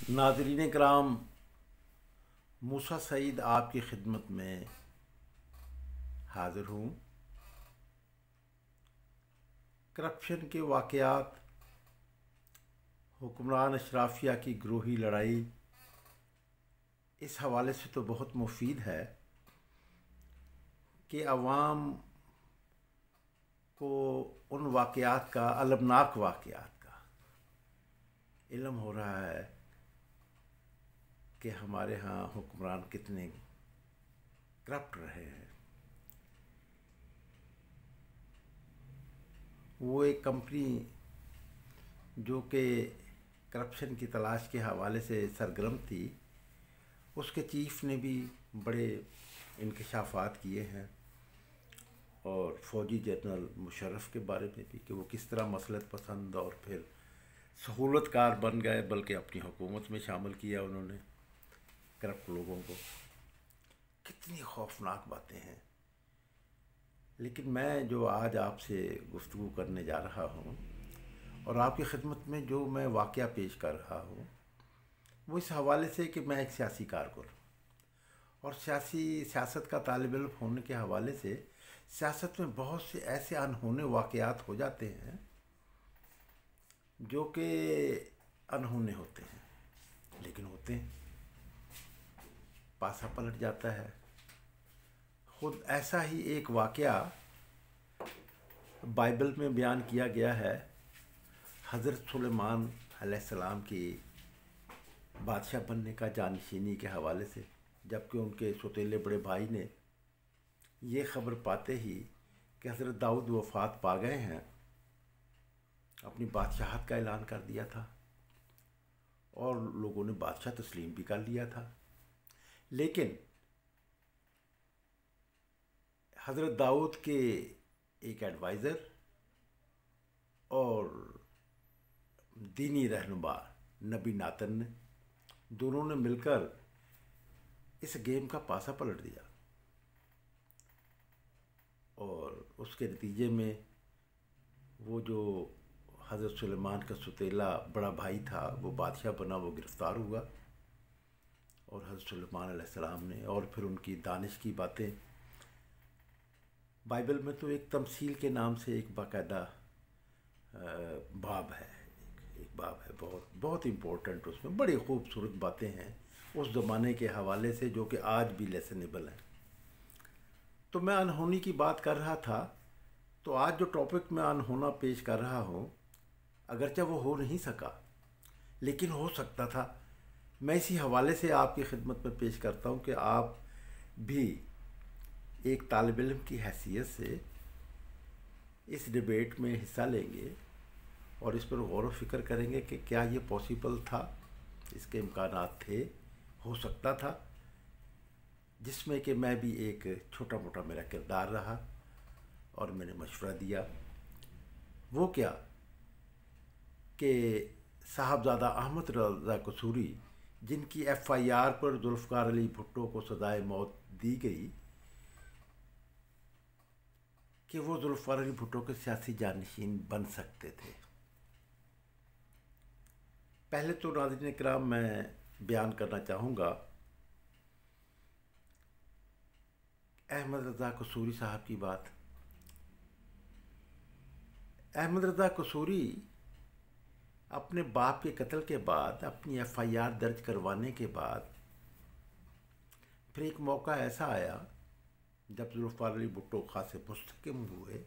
ناظرین کرام، موسیٰ سعید آپ کی خدمت میں حاضر ہوں۔ کرپشن کے واقعات، حکمران اشرافیہ کی گروہی لڑائی اس حوالے سے تو بہت مفید ہے کہ عوام کو ان واقعات کا، المناک واقعات کا علم ہو رہا ہے کہ ہمارے ہاں حکمران کتنے کرپٹ رہے ہیں۔ وہ ایک کمپنی جو کہ کرپشن کی تلاش کے حوالے سے سرگرم تھی، اس کے چیف نے بھی بڑے انکشافات کیے ہیں، اور فوجی جنرل مشرف کے بارے میں بھی کہ وہ کس طرح مصلحت پسند اور پھر سہولت کار بن گئے، بلکہ اپنی حکومت میں شامل کیا انہوں نے کرپٹ لوگوں کو۔ کتنی خوفناک باتیں ہیں۔ لیکن میں جو آج آپ سے گفتگو کرنے جا رہا ہوں اور آپ کی خدمت میں جو میں واقعہ پیش کر رہا ہوں، وہ اس حوالے سے کہ میں ایک سیاسی کارکن اور سیاست کا طالب علم ہونے کے حوالے سے سیاست میں بہت سے ایسے انہونے واقعات ہو جاتے ہیں جو کہ انہونے ہوتے ہیں، لیکن ہوتے ہیں۔ پاسا پلٹ جاتا ہے۔ خود ایسا ہی ایک واقعہ بائبل میں بیان کیا گیا ہے، حضرت سلیمان علیہ السلام کی بادشاہ بننے کا جانشینی کے حوالے سے، جبکہ ان کے سوتیلے بڑے بھائی نے یہ خبر پاتے ہی کہ حضرت داؤد وفات پا گئے ہیں، اپنی بادشاہت کا اعلان کر دیا تھا، اور لوگوں نے بادشاہ تسلیم بھی کر لیا تھا۔ لیکن حضرت داؤد کے ایک ایڈوائزر اور دینی رہنما نبی ناتن نے، دونوں نے مل کر اس گیم کا پاسا پلٹ دیا، اور اس کے نتیجے میں وہ جو حضرت سلیمان کا ستیلا بڑا بھائی تھا وہ بادشاہ بنا، وہ گرفتار ہوا، اور حضرت سلیمان علیہ السلام نے، اور پھر ان کی دانش کی باتیں بائبل میں تو ایک تمثیل کے نام سے ایک باقاعدہ باب ہے، ایک باب ہے بہت بہت امپورٹنٹ، اس میں بڑی خوبصورت باتیں ہیں اس زمانے کے حوالے سے جو کہ آج بھی لیسنیبل ہیں۔ تو میں انہونی کی بات کر رہا تھا، تو آج جو ٹاپک میں انہونا پیش کر رہا ہوں، اگرچہ وہ ہو نہیں سکا لیکن ہو سکتا تھا، میں اسی حوالے سے آپ کی خدمت میں پیش کرتا ہوں کہ آپ بھی ایک طالب علم کی حیثیت سے اس ڈیبیٹ میں حصہ لیں گے اور اس پر غور و فکر کریں گے کہ کیا یہ پاسبل تھا، اس کے امکانات تھے، ہو سکتا تھا، جس میں کہ میں بھی ایک چھوٹا موٹا میرا کردار رہا اور میں نے مشورہ دیا۔ وہ کیا کہ صاحبزادہ احمد رضا قصوری، جن کی ایف آئی آر پر ذوالفقار علی بھٹو کو سزائے موت دی گئی، کہ وہ ذوالفقار علی بھٹو کے سیاسی جانشین بن سکتے تھے۔ پہلے تو ناظرین کرام میں بیان کرنا چاہوں گا احمد رضا قصوری صاحب کی بات۔ احمد رضا قصوری اپنے باپ کے قتل کے بعد، اپنی ایف آئی آر درج کروانے کے بعد، پھر ایک موقع ایسا آیا جب ذوالفقار علی بھٹو خاصے مستحکم ہوئے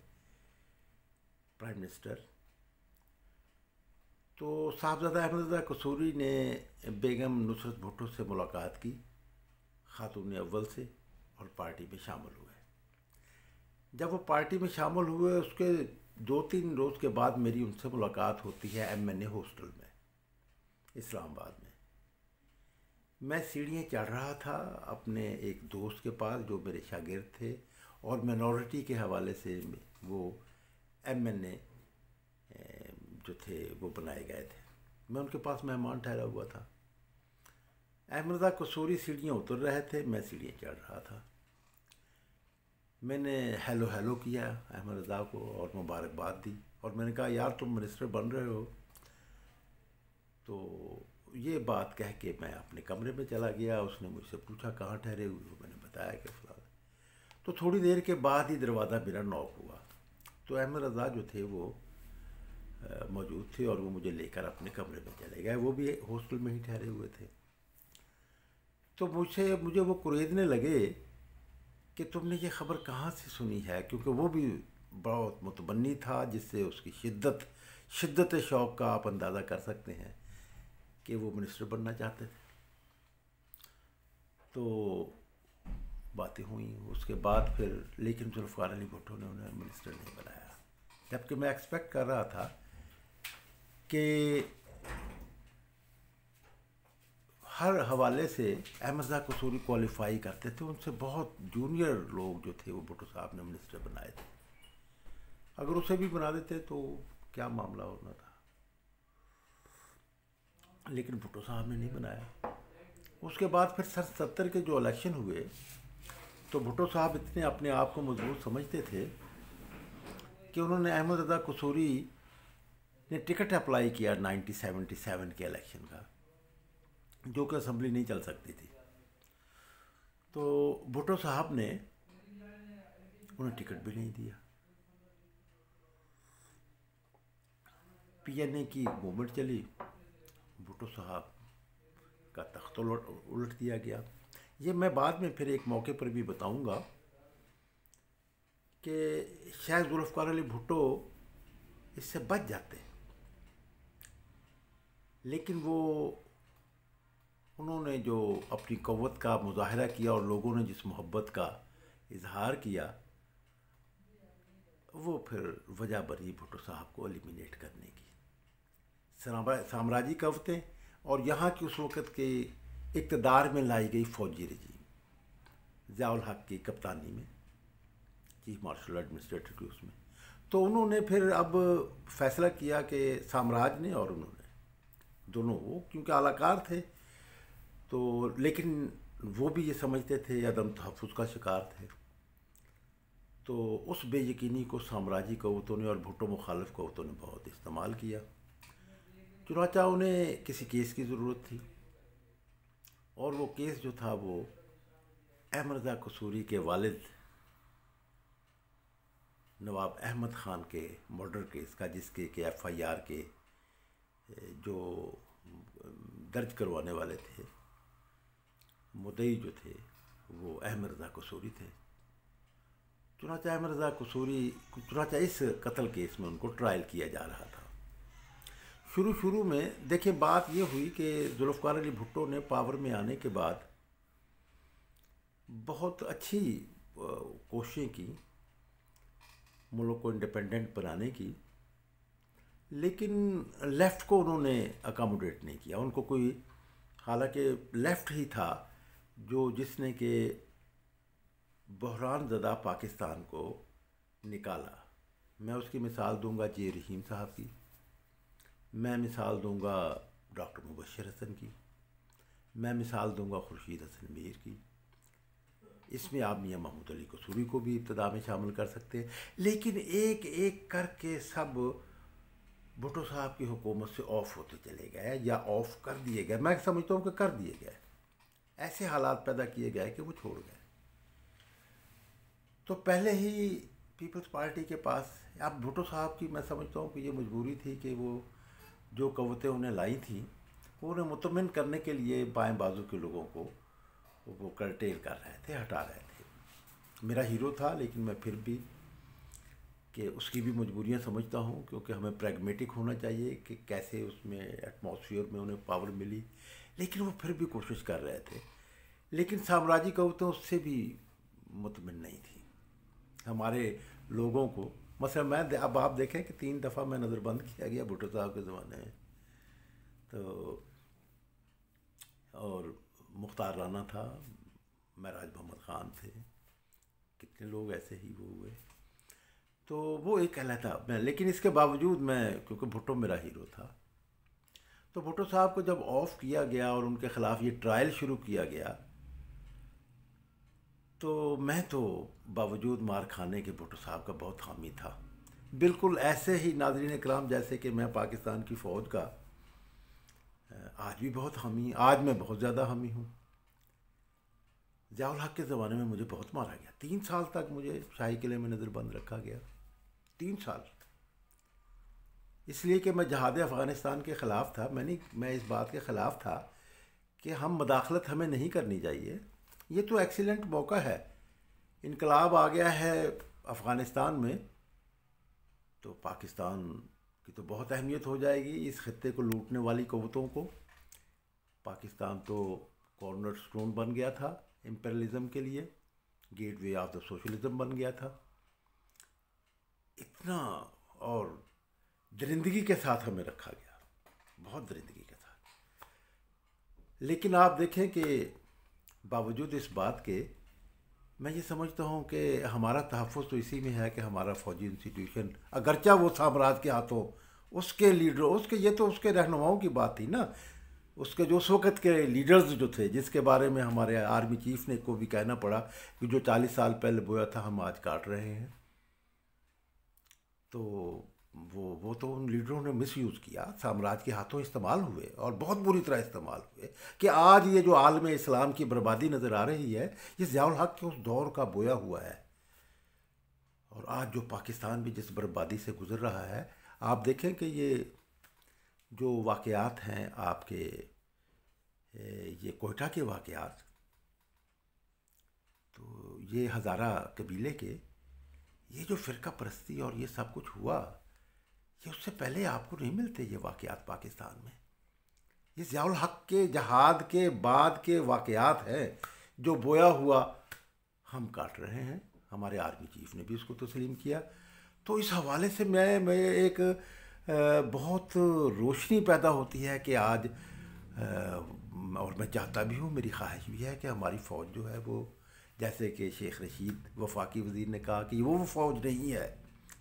پرائم منسٹر، تو صاحبزادہ احمد رضا قصوری نے بیگم نصرت بھٹو سے ملاقات کی، خاتون اول سے، اور پارٹی میں شامل ہوئے۔ جب وہ پارٹی میں شامل ہوئے، اس کے 2-3 روز کے بعد میری ان سے ملاقات ہوتی ہے ایم این اے ہاسٹل میں، اسلام آباد میں۔ میں سیڑھیاں چڑھ رہا تھا اپنے ایک دوست کے پاس جو میرے شاگرد تھے، اور مینورٹی کے حوالے سے وہ ایم این اے جو تھے وہ بنائے گئے تھے، میں ان کے پاس مہمان ٹھہرا ہوا تھا۔ احمد رضا قصوری سیڑھیاں اتر رہے تھے، میں سیڑھیاں چڑھ رہا تھا۔ میں نے ہیلو کیا احمد رضا کو اور مبارکباد دی، اور میں نے کہا یار تم منسٹر بن رہے ہو، تو یہ بات کہہ کے میں اپنے کمرے میں چلا گیا. اس نے مجھ سے پوچھا کہاں ٹھہرے ہوئے ہو. میں نے بتایا کہ فلاں. تو تھوڑی دیر کے بعد ہی دروازہ میرا ناک ہوا. تو احمد رضا جو تھے وہ موجود تھے اور وہ مجھے لے کر اپنے کمرے میں چلے گئے. وہ بھی ہاسٹل میں ہی ٹھہرے ہوئے تھے. تو مجھے وہ قریدنے لگے کہ تم نے یہ خبر کہاں سے سنی ہے، کیونکہ وہ بھی بہت متبنی تھا، جس سے اس کی شدت شوق کا آپ اندازہ کر سکتے ہیں کہ وہ منسٹر بننا چاہتے تھے. تو باتیں ہوئیں اس کے بعد پھر، لیکن ذوالفقار علی بھٹو نے انہیں منسٹر نہیں بنایا، جبکہ میں ایکسپیکٹ کر رہا تھا کہ ہر حوالے سے احمد رضا قصوری کوالیفائی کرتے تھے. ان سے بہت جونیئر لوگ جو تھے وہ بھٹو صاحب نے منسٹر بنائے تھے. اگر اسے بھی بنا دیتے تو کیا معاملہ ہونا تھا، لیکن بھٹو صاحب نے نہیں بنایا. اس کے بعد پھر 70 کے جو الیکشن ہوئے تو بھٹو صاحب اتنے اپنے آپ کو مضبوط سمجھتے تھے کہ انہوں نے احمد رضا قصوری نے ٹکٹ اپلائی کیا 1977 کے الیکشن کا، جو کہ اسمبلی نہیں چل سکتی تھی. تو بھٹو صاحب نے انہیں ٹکٹ بھی نہیں دیا. پی این اے کی موومنٹ چلی، بھٹو صاحب کا تخت الٹ دیا گیا. یہ میں بعد میں پھر ایک موقع پر بھی بتاؤں گا کہ شاید ذوالفقار علی بھٹو اس سے بچ جاتے، لیکن انہوں نے جو اپنی قوت کا مظاہرہ کیا اور لوگوں نے جس محبت کا اظہار کیا، وہ پھر وجہ بنی بھٹو صاحب کو ایلیمینیٹ کرنے کی. سامراجی قوتیں اور یہاں کی اس وقت کے اقتدار میں لائی گئی فوجی رجیم، ضیاء الحق کی کپتانی میں، چیف مارشل ایڈمنسٹریٹر کی اس میں. تو انہوں نے پھر اب فیصلہ کیا کہ سامراج نے اور انہوں نے دونوں، وہ کیونکہ اعلی کار تھے تو، لیکن وہ بھی یہ سمجھتے تھے عدم تحفظ کا شکار تھے. تو اس بے یقینی کو سامراجی قوتوں نے اور بھٹو مخالف قوتوں نے بہت استعمال کیا. چنانچہ انہیں کسی کیس کی ضرورت تھی، اور وہ کیس جو تھا وہ احمد رضا قصوری کے والد نواب احمد خان کے مرڈر کیس کا، جس کے کہ ایف آئی آر کے جو درج کروانے والے تھے، مدعی جو تھے وہ احمد رضا قصوری تھے. چنانچہ اس قتل کیس میں ان کو ٹرائل کیا جا رہا تھا. شروع میں دیکھیں بات یہ ہوئی کہ ذوالفقار علی بھٹو نے پاور میں آنے کے بعد بہت اچھی کوششیں کی ملک کو انڈیپینڈنٹ بنانے کی، لیکن لیفٹ کو انہوں نے اکاموڈیٹ نہیں کیا. ان کو کوئی، حالانکہ لیفٹ ہی تھا جس نے کہ بحران زدہ پاکستان کو نکالا. میں اس کی مثال دوں گا جے رحیم صاحب کی، میں مثال دوں گا ڈاکٹر مبشر حسن کی، میں مثال دوں گا خورشید حسن میر کی. اس میں آپ میاں محمود علی قصوری کو بھی ابتدا میں شامل کر سکتے ہیں. لیکن ایک ایک کر کے سب بھٹو صاحب کی حکومت سے آف ہوتے چلے گئے یا آف کر دیے گئے. میں سمجھتا ہوں کہ کر دیے گئے، ایسے حالات پیدا کیے گئے کہ وہ چھوڑ گئے. تو پہلے ہی پیپلز پارٹی کے پاس، اب بھٹو صاحب کی میں سمجھتا ہوں کہ یہ مجبوری تھی کہ وہ جو قوتیں انہیں لائی تھیں وہ انہیں مطمئن کرنے کے لیے بائیں بازو کے لوگوں کو وہ کرٹیل کر رہے تھے، ہٹا رہے تھے. میرا ہیرو تھا، لیکن میں پھر بھی کہ اس کی بھی مجبوریاں سمجھتا ہوں، کیونکہ ہمیں پریگمیٹک ہونا چاہیے کہ کیسے اس میں ایٹماسفیئر میں انہیں پاور ملی. لیکن وہ پھر بھی کوشش کر رہے تھے. لیکن سامراجی قوتیں اس سے بھی مطمئن نہیں تھیں. ہمارے لوگوں کو، مثلا اب آپ دیکھیں کہ 3 دفعہ میں نظر بند کیا گیا بھٹو صاحب کے زمانے میں. تو اور مختار رانا تھا، معراج محمد خان تھے، کتنے لوگ ایسے ہی وہ ہوئے. تو وہ ایک کہلاتا میں، لیکن اس کے باوجود میں، کیونکہ بھٹو میرا ہیرو تھا، تو بھٹو صاحب کو جب آف کیا گیا اور ان کے خلاف یہ ٹرائل شروع کیا گیا، تو میں تو باوجود مار کھانے کے بھٹو صاحب کا بہت حامی تھا. بالکل ایسے ہی ناظرین کرام جیسے کہ میں پاکستان کی فوج کا آج بھی بہت حامی، آج میں بہت زیادہ حامی ہوں۔ ضیاء الحق کے زمانے میں مجھے بہت مارا گیا، 3 سال تک مجھے شاہی قلعے میں نظر بند رکھا گیا، 3 سال، اس لیے کہ میں جہاد افغانستان کے خلاف تھا۔ میں اس بات کے خلاف تھا کہ ہم مداخلت ہمیں نہیں کرنی چاہیے، یہ تو ایکسیلنٹ موقع ہے، انقلاب آ گیا ہے افغانستان میں، تو پاکستان کی تو بہت اہمیت ہو جائے گی اس خطے کو لوٹنے والی قوتوں کو۔ پاکستان تو کارنر سٹون بن گیا تھا امپیرلزم کے لیے، gateway of the socialism بن گیا تھا، اتنا اور درندگی کے ساتھ ہمیں رکھا گیا، بہت درندگی کے ساتھ۔ لیکن آپ دیکھیں کہ باوجود اس بات کے میں یہ سمجھتا ہوں کہ ہمارا تحفظ تو اسی میں ہے کہ ہمارا فوجی انسٹیٹیوشن، اگرچہ وہ سامراج کے ہاتھوں، اس کے لیڈر، یہ تو اس کے رہنماؤں کی بات تھی نا، اس کے جو اس وقت کے لیڈرز جو تھے، جس کے بارے میں ہمارے آرمی چیف نے کو بھی کہنا پڑا کہ جو 40 سال پہلے بویا تھا ہم آج کاٹ رہے ہیں، تو وہ تو ان لیڈروں نے مس یوز کیا، سامراج کے ہاتھوں استعمال ہوئے اور بہت بری طرح استعمال ہوئے، کہ آج یہ جو عالم اسلام کی بربادی نظر آ رہی ہے یہ ضیاء الحق کے اس دور کا بویا ہوا ہے۔ اور آج جو پاکستان بھی جس بربادی سے گزر رہا ہے، آپ دیکھیں کہ یہ جو واقعات ہیں آپ کے، یہ کوئٹہ کے واقعات، تو یہ ہزارہ قبیلے کے، یہ جو فرقہ پرستی اور یہ سب کچھ ہوا، یہ اس سے پہلے آپ کو نہیں ملتے یہ واقعات پاکستان میں۔ یہ ضیاء الحق کے جہاد کے بعد کے واقعات ہیں، جو بویا ہوا ہم کاٹ رہے ہیں، ہمارے آرمی چیف نے بھی اس کو تسلیم کیا۔ تو اس حوالے سے میں ایک بہت روشنی پیدا ہوتی ہے کہ آج، اور میں چاہتا بھی ہوں، میری خواہش بھی ہے کہ ہماری فوج جو ہے وہ، جیسے کہ شیخ رشید وفاقی وزیر نے کہا کہ وہ فوج نہیں ہے،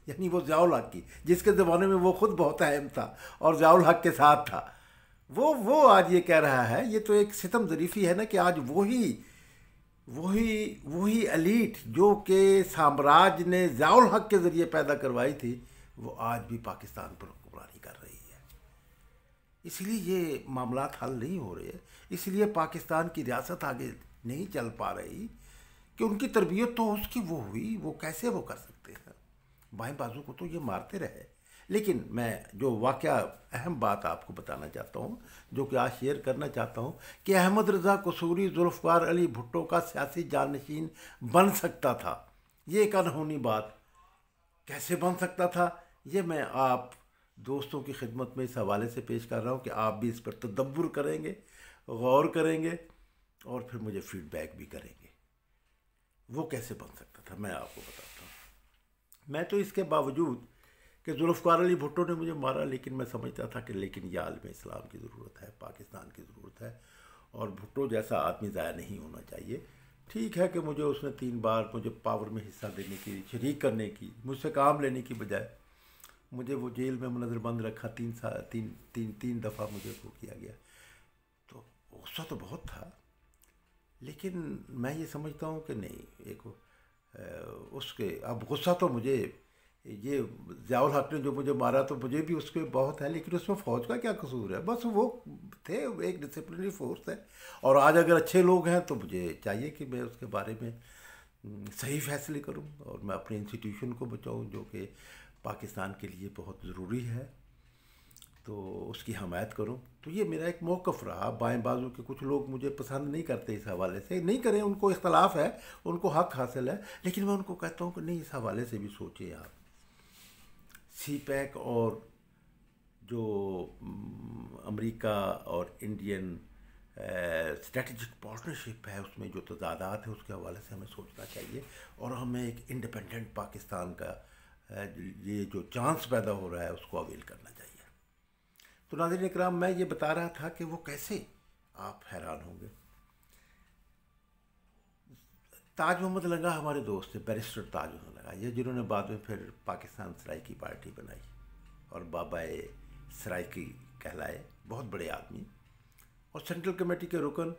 یعنی وہ ضیاء الحق کی، جس کے زمانے میں وہ خود بہت اہم تھا اور ضیاء الحق کے ساتھ تھا، وہ آج یہ کہہ رہا ہے، یہ تو ایک ستم ظریفی ہے نا کہ آج وہی ایلیٹ جو کہ سامراج نے ضیاء الحق کے ذریعے پیدا کروائی تھی، وہ آج بھی پاکستان پر حکمرانی کر رہی ہے۔ اس لیے یہ معاملات حل نہیں ہو رہے، اس لیے پاکستان کی ریاست آگے نہیں چل پا رہی، کہ ان کی تربیت تو اس کی وہ ہوئی، وہ کیسے وہ کر سکتے ہیں، بائیں بازو کو تو یہ مارتے رہے۔ لیکن میں جو واقعہ اہم بات آپ کو بتانا چاہتا ہوں، جو کہ آج شیئر کرنا چاہتا ہوں، کہ احمد رضا قصوری ذوالفقار علی بھٹو کا سیاسی جانشین بن سکتا تھا، یہ ایک انہونی بات، کیسے بن سکتا تھا، یہ میں آپ دوستوں کی خدمت میں اس حوالے سے پیش کر رہا ہوں کہ آپ بھی اس پر تدبر کریں گے، غور کریں گے، اور پھر مجھے فیڈ بیک بھی کریں گے۔ وہ کیسے بن سکتا تھا میں آپ کو بتاتا ہوں۔ میں تو اس کے باوجود کہ ذوالفقار علی بھٹو نے مجھے مارا، لیکن میں سمجھتا تھا کہ لیکن یہ عالم اسلام کی ضرورت ہے، پاکستان کی ضرورت ہے، اور بھٹو جیسا آدمی ضائع نہیں ہونا چاہیے۔ ٹھیک ہے کہ مجھے اس نے 3 بار مجھے پاور میں حصہ دینے کی، شریک کرنے کی، مجھ سے کام لینے کی بجائے مجھے وہ جیل میں منظر بند رکھا، 3 دفعہ مجھے وہ کیا گیا، تو غصہ تو بہت تھا، لیکن میں یہ سمجھتا ہوں کہ نہیں، ایک اس کے اب غصہ تو مجھے، یہ ضیاء الحق نے جو مجھے مارا تو مجھے بھی اس کے بہت ہے، لیکن اس میں فوج کا کیا قصور ہے، بس وہ تھے، ایک ڈسپلنری فورس ہے، اور آج اگر اچھے لوگ ہیں تو مجھے چاہیے کہ میں اس کے بارے میں صحیح فیصلے کروں، اور میں اپنے انسٹیٹیوشن کو بچاؤں جو کہ پاکستان کے لیے بہت ضروری ہے، تو اس کی حمایت کروں۔ تو یہ میرا ایک موقف رہا۔ بائیں بازو کے کچھ لوگ مجھے پسند نہیں کرتے اس حوالے سے، نہیں کریں، ان کو اختلاف ہے، ان کو حق حاصل ہے، لیکن میں ان کو کہتا ہوں کہ نہیں، اس حوالے سے بھی سوچیں آپ۔ سی پیک اور جو امریکہ اور انڈین اسٹریٹجک پارٹنرشپ ہے، اس میں جو تضادات ہیں، اس کے حوالے سے ہمیں سوچنا چاہیے، اور ہمیں ایک انڈیپینڈنٹ پاکستان کا یہ جو چانس پیدا ہو رہا ہے اس کو اویل کرنا چاہیے۔ تو ناظرین اکرام، میں یہ بتا رہا تھا کہ وہ کیسے، آپ حیران ہوں گے، تاج محمد لنگا ہمارے دوست تھے، بیرسٹر تاج محمد لنگا، یہ جنہوں نے بعد میں پھر پاکستان سرائکی پارٹی بنائی اور بابا سرائکی کہلائے، بہت بڑے آدمی، اور سینٹرل کمیٹی کے رکن،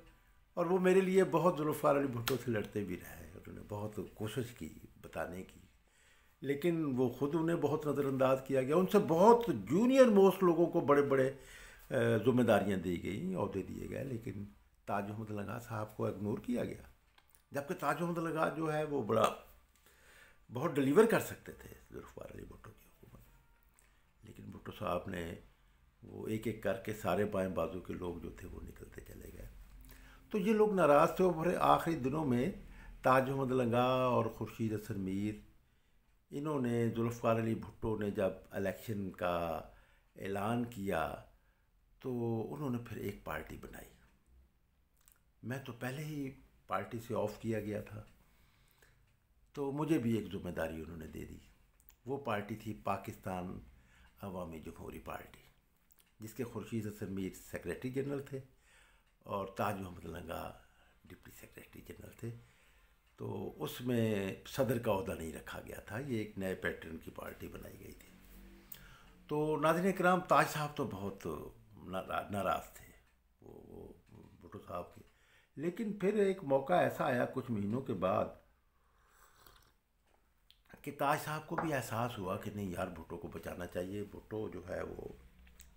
اور وہ میرے لیے بہت ذوالفقار علی بھٹو سے لڑتے بھی رہے، انہوں نے بہت کوشش کی بتانے کی، لیکن وہ خود انہیں بہت نظر انداز کیا گیا، ان سے بہت جونیئر موسٹ لوگوں کو بڑے بڑے ذمہ داریاں دی گئیں، عہدے دیے گئے، لیکن تاج محمد لنگا صاحب کو اگنور کیا گیا، جبکہ تاج محمد لنگا جو ہے وہ بہت ڈلیور کر سکتے تھے ذوالفقار علی بھٹو کی حکومت، لیکن بھٹو صاحب نے وہ ایک ایک کر کے سارے بائیں بازو کے لوگ جو تھے وہ نکلتے چلے گئے، تو یہ لوگ ناراض تھے، اور آخری دنوں میں تاج محمد لنگا اور خورشید حسن میر، انہوں نے ذوالفقار علی بھٹو نے جب الیکشن کا اعلان کیا تو انہوں نے پھر ایک پارٹی بنائی۔ میں تو پہلے ہی پارٹی سے آف کیا گیا تھا، تو مجھے بھی ایک ذمہ داری انہوں نے دے دی۔ وہ پارٹی تھی پاکستان عوامی جمہوری پارٹی، جس کے خورشید حسن میر سیکریٹری جنرل تھے اور تاج محمد لنگا ڈپٹی سیکریٹری جنرل تھے، تو اس میں صدر کا عہدہ نہیں رکھا گیا تھا، یہ ایک نئے پیٹرن کی پارٹی بنائی گئی تھی۔ تو ناظرین کرام، تاج صاحب تو بہت ناراض تھے وہ بھٹو صاحب کے، لیکن پھر ایک موقع ایسا آیا کچھ مہینوں کے بعد کہ تاج صاحب کو بھی احساس ہوا کہ نہیں یار، بھٹو کو بچانا چاہیے، بھٹو جو ہے وہ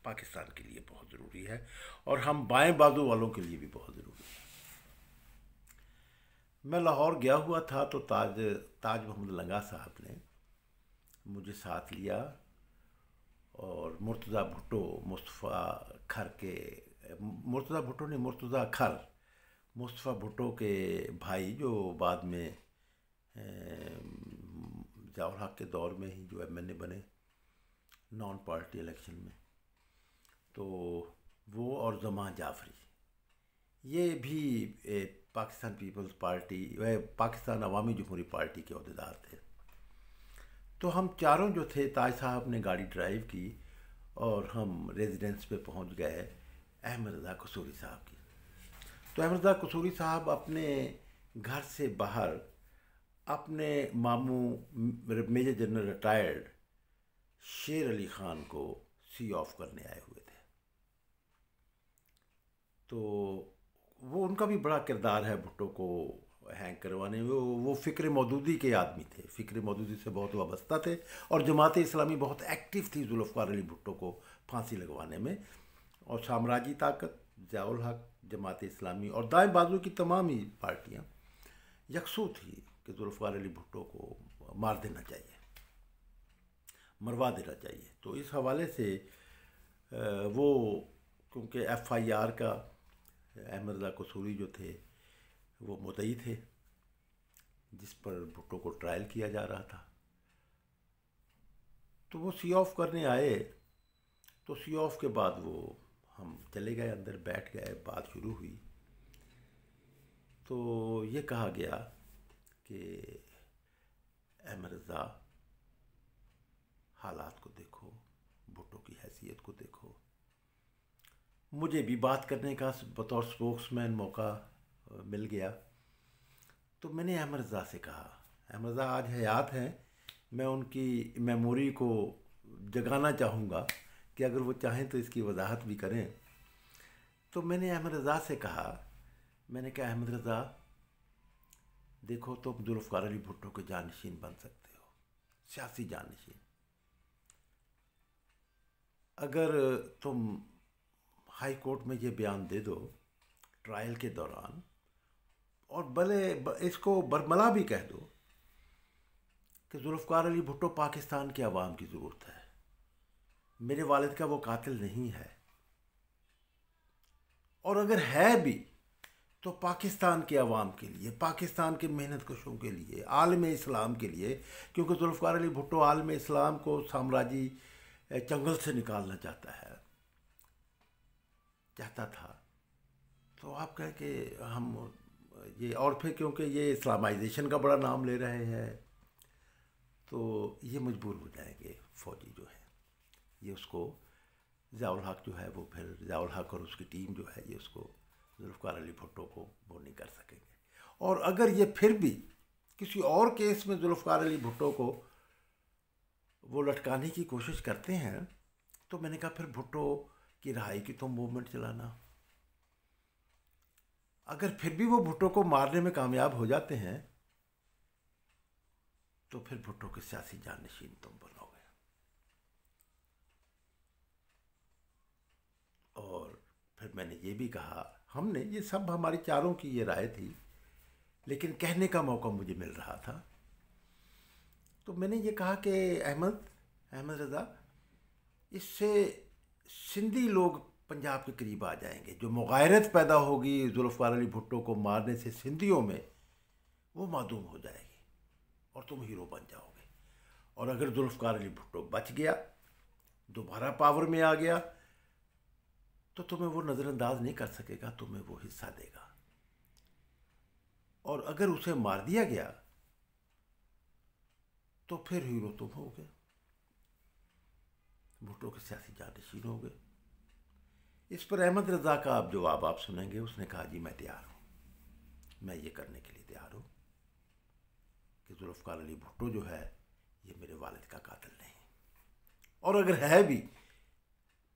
پاکستان کے لیے بہت ضروری ہے اور ہم بائیں بازو والوں کے لیے بھی بہت ضروری ہے۔ میں لاہور گیا ہوا تھا تو تاج محمد لنگا صاحب نے مجھے ساتھ لیا، اور مرتضیٰ بھٹو، مرتضیٰ بھٹو نے مرتضیٰ کھر، مصطفیٰ بھٹو کے بھائی، جو بعد میں ضیاء الحق کے دور میں ہی جو ایم این اے بنے نان پارٹی الیکشن میں، تو وہ اور زمان جعفری، یہ بھی پاکستان پیپلز پارٹی، پاکستان عوامی جمہوری پارٹی کے عہدیدار تھے۔ تو ہم چاروں جو تھے، تاج صاحب نے گاڑی ڈرائیو کی اور ہم ریزیڈنس پہ پہنچ گئے احمد رضا قصوری صاحب کی۔ تو احمد رضا قصوری صاحب اپنے گھر سے باہر اپنے ماموں میجر جنرل ریٹائرڈ شیر علی خان کو سی آف کرنے آئے ہوئے تھے۔ تو وہ ان کا بھی بڑا کردار ہے بھٹو کو ہینگ کروانے میں، وہ فکر مودودی کے آدمی تھے، فکر مودودی سے بہت وابستہ تھے، اور جماعت اسلامی بہت ایکٹیو تھی ذوالفقار علی بھٹو کو پھانسی لگوانے میں، اور سامراجی طاقت، ضیاء الحق، جماعت اسلامی اور دائیں بازو کی تمام ہی پارٹیاں یکسو تھی کہ ذوالفقار علی بھٹو کو مار دینا چاہیے، مروا دینا چاہیے۔ تو اس حوالے سے وہ، کیونکہ ایف آئی آر کا احمد رضا قصوری جو تھے وہ مدعی تھے جس پر بھٹو کو ٹرائل کیا جا رہا تھا، تو وہ سی آف کرنے آئے، تو سی آف کے بعد وہ ہم چلے گئے اندر، بیٹھ گئے، بات شروع ہوئی، تو یہ کہا گیا کہ احمد رضا، حالات کو دیکھو، بھٹو کی حیثیت کو دیکھو۔ مجھے بھی بات کرنے کا بطور سپوکس مین موقع مل گیا، تو میں نے احمد رضا سے کہا، احمد رضا آج حیات ہیں، میں ان کی میموری کو جگانا چاہوں گا کہ اگر وہ چاہیں تو اس کی وضاحت بھی کریں۔ تو میں نے احمد رضا سے کہا، میں نے کہا احمد رضا دیکھو، تم ذوالفقار علی بھٹو کے جانشین بن سکتے ہو، سیاسی جانشین، اگر تم ہائی کورٹ میں یہ بیان دے دو ٹرائل کے دوران، اور بھلے اس کو برملا بھی کہہ دو کہ ذوالفقار علی بھٹو پاکستان کے عوام کی ضرورت ہے، میرے والد کا وہ قاتل نہیں ہے، اور اگر ہے بھی تو پاکستان کے عوام کے لیے، پاکستان کے محنت کشوں کے لیے، عالم اسلام کے لیے، کیونکہ ذوالفقار علی بھٹو عالم اسلام کو سامراجی چنگل سے نکالنا چاہتا تھا۔ تو آپ کہیں کہ ہم یہ، اور پھر کیونکہ یہ اسلامائزیشن کا بڑا نام لے رہے ہیں، تو یہ مجبور ہو جائیں گے فوجی جو ہے، یہ اس کو ضیاء الحق جو ہے، وہ پھر ضیاء الحق اور اس کی ٹیم جو ہے، یہ اس کو ذوالفقار علی بھٹو کو وہ نہیں کر سکیں گے۔ اور اگر یہ پھر بھی کسی اور کیس میں ذوالفقار علی بھٹو کو وہ لٹکانے کی کوشش کرتے ہیں، تو میں نے کہا پھر بھٹو کی رہائی کی تم موومنٹ چلانا، اگر پھر بھی وہ بھٹو کو مارنے میں کامیاب ہو جاتے ہیں تو پھر بھٹو کے سیاسی جانشین تم بنو گے، اور پھر میں نے یہ بھی کہا، ہم نے یہ سب ہماری چاروں کی یہ رائے تھی، لیکن کہنے کا موقع مجھے مل رہا تھا، تو میں نے یہ کہا کہ احمد رضا، اس سے سندھی لوگ پنجاب کے قریب آ جائیں گے، جو مغایرت پیدا ہوگی ذوالفقار علی بھٹو کو مارنے سے سندھیوں میں، وہ معدوم ہو جائے گی اور تم ہیرو بن جاؤ گے۔ اور اگر ذوالفقار علی بھٹو بچ گیا، دوبارہ پاور میں آ گیا، تو تمہیں وہ نظر انداز نہیں کر سکے گا، تمہیں وہ حصہ دے گا۔ اور اگر اسے مار دیا گیا تو پھر ہیرو تم ہو گے، بھٹو کے سیاسی جانشین ہو گئے۔ اس پر احمد رضا کا اب جواب آپ سنیں گے۔ اس نے کہا جی میں تیار ہوں، میں یہ کرنے کے لیے تیار ہوں کہ ذوالفقار علی بھٹو جو ہے یہ میرے والد کا قاتل نہیں، اور اگر ہے بھی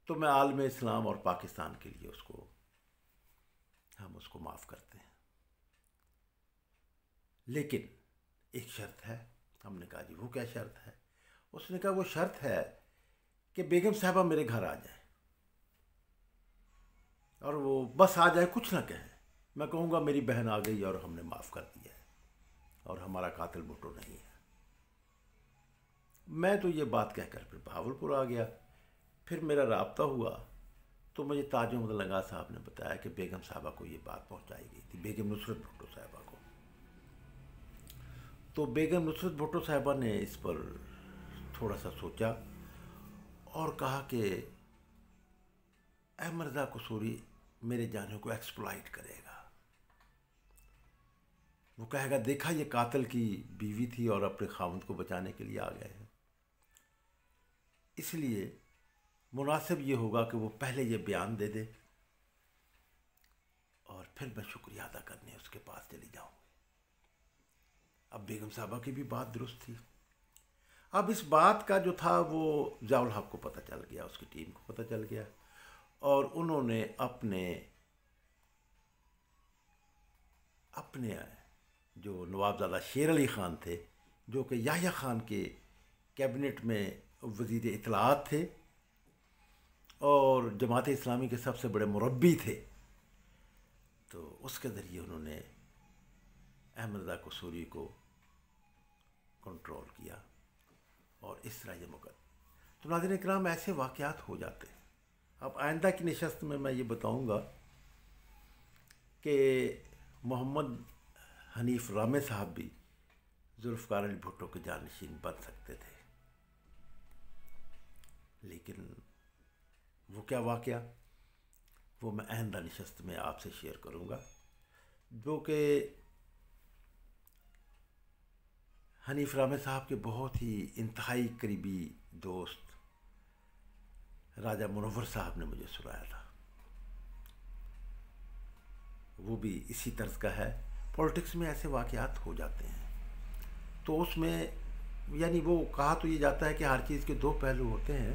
تو میں عالم اسلام اور پاکستان کے لیے ہم اس کو معاف کرتے ہیں، لیکن ایک شرط ہے۔ ہم نے کہا جی وہ کیا شرط ہے؟ اس نے کہا وہ شرط ہے کہ بیگم صاحبہ میرے گھر آ جائیں، اور وہ بس آ جائے، کچھ نہ کہیں، میں کہوں گا میری بہن آ گئی اور ہم نے معاف کر دیا ہے اور ہمارا قاتل بھٹو نہیں ہے۔ میں تو یہ بات کہہ کر پھر بہاولپور آ گیا۔ پھر میرا رابطہ ہوا تو مجھے تاج محمد لنگا صاحب نے بتایا کہ بیگم صاحبہ کو یہ بات پہنچائی گئی تھی، بیگم نصرت بھٹو صاحبہ کو۔ تو بیگم نصرت بھٹو صاحبہ نے اس پر تھوڑا سا سوچا اور کہا کہ احمد رضا قصوری میرے جانے کو ایکسپلائٹ کرے گا، وہ کہے گا دیکھا یہ قاتل کی بیوی تھی اور اپنے خاوند کو بچانے کے لیے آ گئے ہیں، اس لیے مناسب یہ ہوگا کہ وہ پہلے یہ بیان دے دے اور پھر میں شکریہ ادا کرنے اس کے پاس چلی جاؤں گی۔ اب بیگم صاحبہ کی بھی بات درست تھی۔ اب اس بات کا جو تھا وہ ضیاء الحق کو پتہ چل گیا، اس کی ٹیم کو پتہ چل گیا، اور انہوں نے اپنے جو نوابزادہ شیر علی خان تھے، جو کہ یحییٰ خان کے کیبنٹ میں وزیر اطلاعات تھے اور جماعت اسلامی کے سب سے بڑے مربی تھے، تو اس کے ذریعے انہوں نے احمد رضا قصوری کو کنٹرول کیا، اور اس طرح یہ تو ناظرین کرام ایسے واقعات ہو جاتے ہیں۔ اب آئندہ کی نشست میں یہ بتاؤں گا کہ محمد حنیف رامے صاحب بھی ذوالفقار علی بھٹو کے جانشین بن سکتے تھے، لیکن وہ کیا واقعہ، وہ میں آئندہ نشست میں آپ سے شیئر کروں گا، جو کہ حنیف رامے صاحب کے بہت ہی انتہائی قریبی دوست راجہ منور صاحب نے مجھے سنایا تھا۔ وہ بھی اسی طرز کا ہے۔ پولیٹکس میں ایسے واقعات ہو جاتے ہیں، تو اس میں یعنی وہ کہا تو یہ جاتا ہے کہ ہر چیز کے دو پہلو ہوتے ہیں،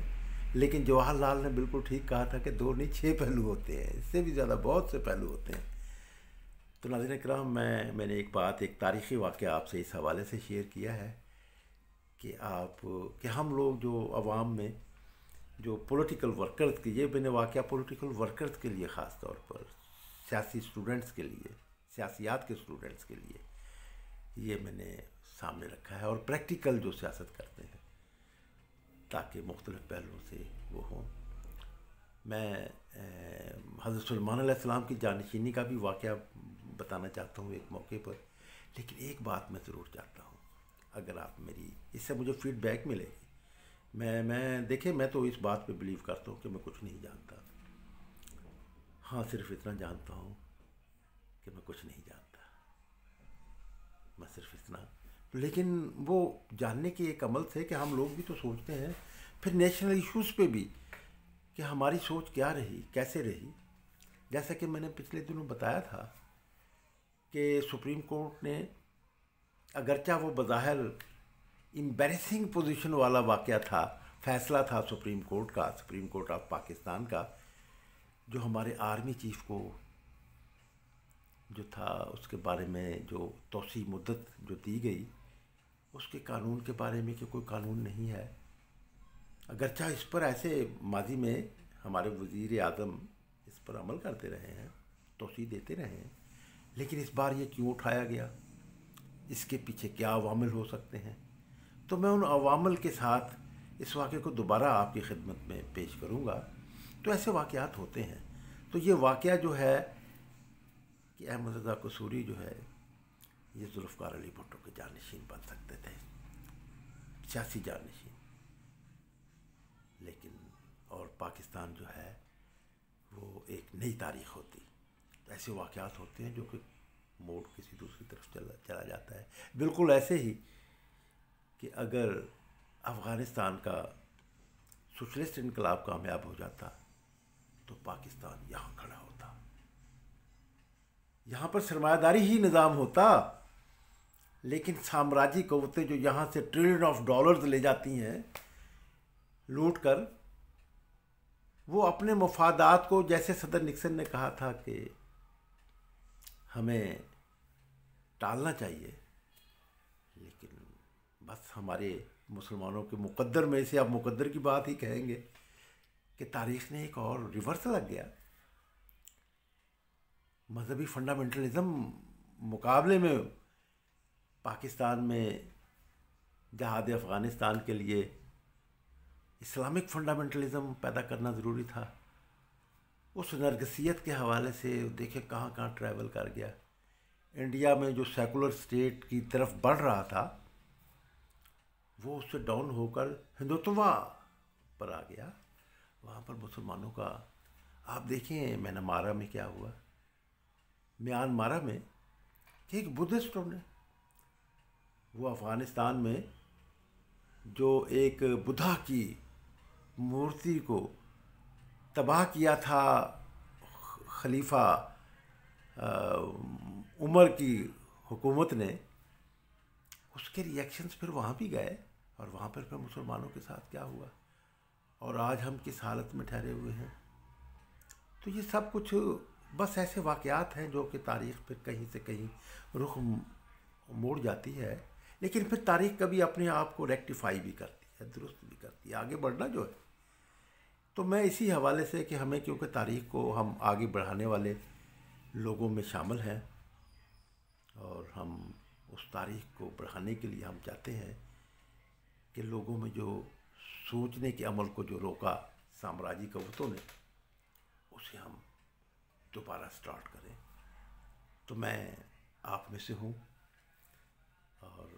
لیکن جواہر لال نے بالکل ٹھیک کہا تھا کہ 2 نہیں 6 پہلو ہوتے ہیں، اس سے بھی زیادہ بہت سے پہلو ہوتے ہیں۔ تو ناظرین کرام میں نے ایک تاریخی واقعہ آپ سے اس حوالے سے شیئر کیا ہے کہ ہم لوگ جو عوام میں جو پولیٹیکل ورکرز کے، یہ میں نے واقعہ پولیٹیکل ورکرز کے لیے خاص طور پر سیاسی اسٹوڈنٹس کے لیے، سیاسیات کے اسٹوڈنٹس کے لیے یہ میں نے سامنے رکھا ہے، اور پریکٹیکل جو سیاست کرتے ہیں تاکہ مختلف پہلوؤں سے وہ ہوں۔ میں حضرت سلیمان علیہ السلام کی جانشینی کا بھی واقعہ بتانا چاہتا ہوں ایک موقع پر، لیکن ایک بات میں ضرور چاہتا ہوں، اگر آپ میری اس سے مجھے فیڈ بیک ملے گی، میں دیکھیں میں تو اس بات پہ بلیو کرتا ہوں کہ میں کچھ نہیں جانتا، ہاں صرف اتنا جانتا ہوں کہ میں کچھ نہیں جانتا، میں صرف اتنا، لیکن وہ جاننے کے ایک عمل سے کہ ہم لوگ بھی تو سوچتے ہیں پھر نیشنل ایشوز پہ بھی کہ ہماری سوچ کیا رہی، کیسے رہی۔ جیسا کہ میں نے پچھلے دنوں بتایا تھا کہ سپریم کورٹ نے، اگرچہ وہ بظاہر امبیرسنگ پوزیشن والا واقعہ تھا، فیصلہ تھا سپریم کورٹ آف پاکستان کا، جو ہمارے آرمی چیف کو جو تھا اس کے بارے میں جو توسیع مدت جو دی گئی، اس کے قانون کے بارے میں کہ کوئی قانون نہیں ہے، اگرچہ اس پر ایسے ماضی میں ہمارے وزیر اعظم پر عمل کرتے رہے ہیں، توسیع دیتے رہے ہیں، لیکن اس بار یہ کیوں اٹھایا گیا، اس کے پیچھے کیا عوامل ہو سکتے ہیں؟ تو میں ان عوامل کے ساتھ اس واقعے کو دوبارہ آپ کی خدمت میں پیش کروں گا۔ تو ایسے واقعات ہوتے ہیں۔ تو یہ واقعہ جو ہے کہ احمد رضا قصوری جو ہے یہ ذوالفقار علی بھٹو کے جانشین بن سکتے تھے، سیاسی جانشین، لیکن اور پاکستان جو ہے وہ ایک نئی تاریخ ہوتی۔ ایسے واقعات ہوتے ہیں جو کہ موڑ کسی دوسری طرف چلا جاتا ہے۔ بالکل ایسے ہی کہ اگر افغانستان کا سوشلسٹ انقلاب کامیاب ہو جاتا تو پاکستان یہاں کھڑا ہوتا، یہاں پر سرمایہ داری ہی نظام ہوتا، لیکن سامراجی قوتیں جو یہاں سے ٹریلین آف ڈالرز لے جاتی ہیں لوٹ کر، وہ اپنے مفادات کو، جیسے صدر نکسن نے کہا تھا کہ ہمیں ٹالنا چاہیے، لیکن بس ہمارے مسلمانوں کے مقدر میں، اسے آپ مقدر کی بات ہی کہیں گے، کہ تاریخ نے ایک اور ریورس لگ گیا۔ مذہبی فنڈامنٹلزم مقابلے میں پاکستان میں جہاد افغانستان کے لیے اسلامک فنڈامنٹلزم پیدا کرنا ضروری تھا۔ اس نرگسیت کے حوالے سے دیکھیں کہاں کہاں ٹریول کر گیا۔ انڈیا میں جو سیکولر اسٹیٹ کی طرف بڑھ رہا تھا وہ اس سے ڈاؤن ہو کر ہندوتوا پر آ گیا۔ وہاں پر مسلمانوں کا، آپ دیکھیں میانمار میں کیا ہوا، میانمار میں کہ ایک بدھسٹوں نے، وہ افغانستان میں جو ایک بدھا کی مورتی کو تباہ کیا تھا خلیفہ عمر کی حکومت نے، اس کے ریئیکشنز پھر وہاں بھی گئے، اور وہاں پر مسلمانوں کے ساتھ کیا ہوا، اور آج ہم کس حالت میں ٹھہرے ہوئے ہیں۔ تو یہ سب کچھ بس ایسے واقعات ہیں جو کہ تاریخ پھر کہیں سے کہیں رخ موڑ جاتی ہے، لیکن پھر تاریخ کبھی اپنے آپ کو ریکٹیفائی بھی کرتی ہے، درست بھی کرتی ہے، آگے بڑھنا جو ہے۔ تو میں اسی حوالے سے کہ ہمیں، کیونکہ تاریخ کو ہم آگے بڑھانے والے لوگوں میں شامل ہیں، اور ہم اس تاریخ کو بڑھانے کے لیے ہم چاہتے ہیں کہ لوگوں میں جو سوچنے کے عمل کو جو روکا سامراجی قوتوں نے، اسے ہم دوبارہ سٹارٹ کریں۔ تو میں آپ میں سے ہوں، اور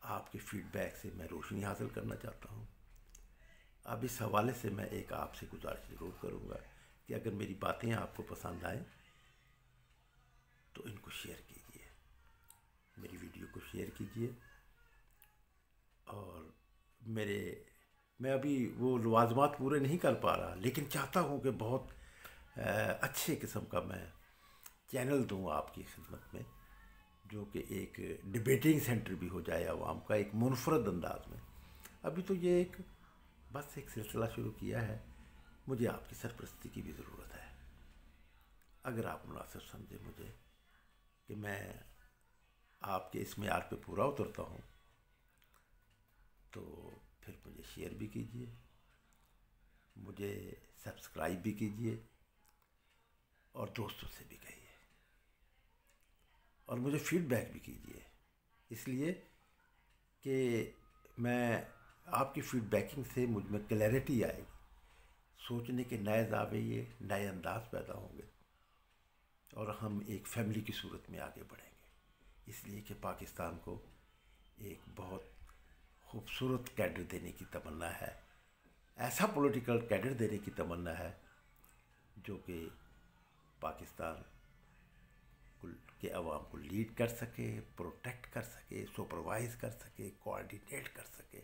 آپ کے فیڈ بیک سے میں روشنی حاصل کرنا چاہتا ہوں۔ اب اس حوالے سے میں ایک آپ سے گزارش ضرور کروں گا کہ اگر میری باتیں آپ کو پسند آئیں تو ان کو شیئر کیجیے، میری ویڈیو کو شیئر کیجیے، اور میں ابھی وہ لوازمات پورے نہیں کر پا رہا، لیکن چاہتا ہوں کہ بہت اچھے قسم کا میں چینل دوں آپ کی خدمت میں، جو کہ ایک ڈبیٹنگ سینٹر بھی ہو جائے عوام کا، ایک منفرد انداز میں۔ ابھی تو یہ بس ایک سلسلہ شروع کیا ہے، مجھے آپ کی سرپرستی کی بھی ضرورت ہے۔ اگر آپ مناسب سمجھیں مجھے کہ میں آپ کے اس معیار پہ پورا اترتا ہوں، تو پھر مجھے شیئر بھی کیجیے، مجھے سبسکرائب بھی کیجیے، اور دوستوں سے بھی کہیے، اور مجھے فیڈ بیک بھی کیجیے، اس لیے کہ میں آپ کی فیڈ بیکنگ سے مجھ میں کلیئرٹی آئے گی، سوچنے کے نئے زاویے، نئے انداز پیدا ہوں گے، اور ہم ایک فیملی کی صورت میں آگے بڑھیں گے۔ اس لیے کہ پاکستان کو ایک بہت خوبصورت کیڈر دینے کی تمنا ہے، ایسا پولیٹیکل کیڈر دینے کی تمنا ہے جو کہ پاکستان کے عوام کو لیڈ کر سکے، پروٹیکٹ کر سکے، سپروائز کر سکے، کوآرڈینیٹ کر سکے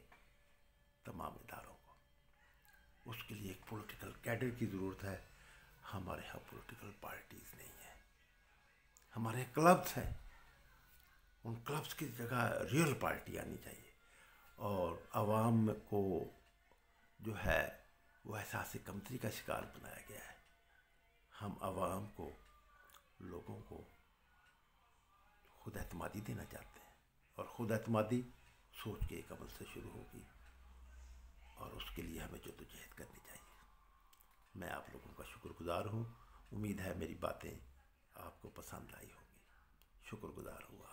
تمام اداروں کو۔ اس کے لیے ایک پولیٹیکل کیڈر کی ضرورت ہے۔ ہمارے یہاں پولیٹیکل پارٹیز نہیں ہیں، ہمارے کلبس ہیں، ان کلبس کی جگہ ریئل پارٹی آنی چاہیے، اور عوام کو جو ہے وہ احساس کمتری کا شکار بنایا گیا ہے۔ ہم عوام کو، لوگوں کو خود اعتمادی دینا چاہتے ہیں، اور خود اعتمادی سوچ کے ایک عمل سے شروع ہوگی، اور اس کے لیے ہمیں جدوجہد کرنی چاہیے۔ میں آپ لوگوں کا شکر گزار ہوں، امید ہے میری باتیں آپ کو پسند آئی ہوگی. شکر گزار ہوا.